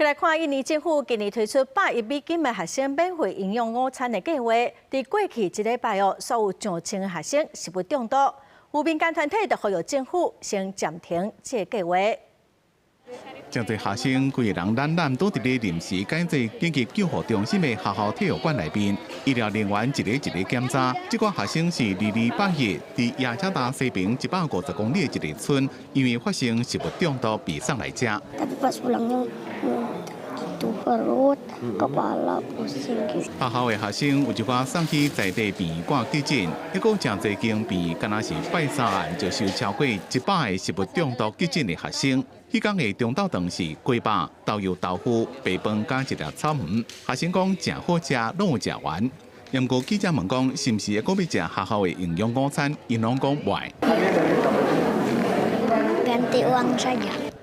再来看，印尼政府今年推出$100的学生免费营养午餐的计划。在过去一礼拜所有上千的学生食物中毒，有民间团体就呼吁政府先暂停这个计划。真侪学生规个人懒懒倒伫咧临时改制紧急救护中心的学校体育馆内面，医疗人员一个检查。这个学生是8日伫亚加达西边150公里的一个村，因为发生食物中毒被送来吃。 学校的学生有一寡送去在地病院挂急诊，还佫真侪间病，敢若是拜三案就收超过100个食物中毒急诊的学生。迄天的中昼顿是鸡肉、豆油豆腐、白饭加一粒草鱼。学生讲真好吃，拢有食完。不过记者问讲，是毋是还佫要食学校的营养午餐？因拢讲袂。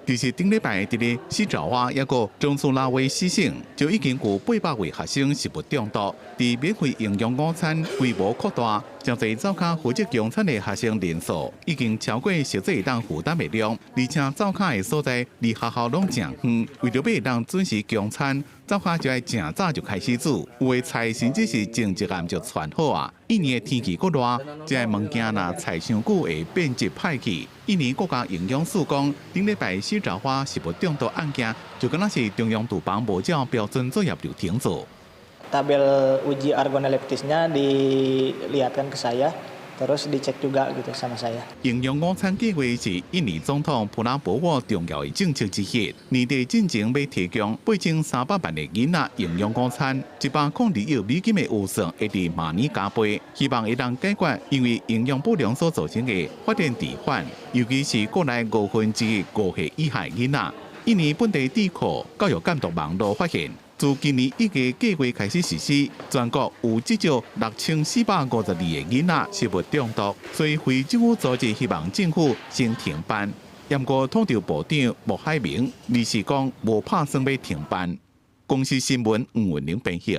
其实顶礼拜伫咧西爪哇一个中苏拉威市省，就已经有800位学生食物中毒。伫免费营养午餐规模扩大，真侪灶卡负责用餐的学生人数已经超过实际当负担的量，而且灶卡的所在离学校拢真远，为着要当准时用餐，灶卡就要真早就开始煮，有的菜甚至是前一暗就串好啊。印尼的天气过热，这物件若菜伤久会变质歹去。 印尼国家营养署讲，顶礼拜西爪哇食物中毒案件，就敢若是中央厨房无照标准作业就停做。Tabel uji organoleptisnya dilihatkan ke saya, terus dicek juga gitu sama saya. 营养午餐计划是印尼总统普拉博沃重要的政策之一。年底进前要提供8300万的囡仔营养午餐，102亿美金的预算会伫明年加倍，希望会当解决因为营养不良所造成的发展迟缓，尤其是国内1/55岁以下囡仔。印尼本地智库教育监督网络发现。 自今年1月计划开始实施，全国有至少6452个囡仔食物中毒，所以非政府组织希望政府先停办。不过，统筹部长莫海明理事讲无打算要停办。公司新闻黄文玲编译。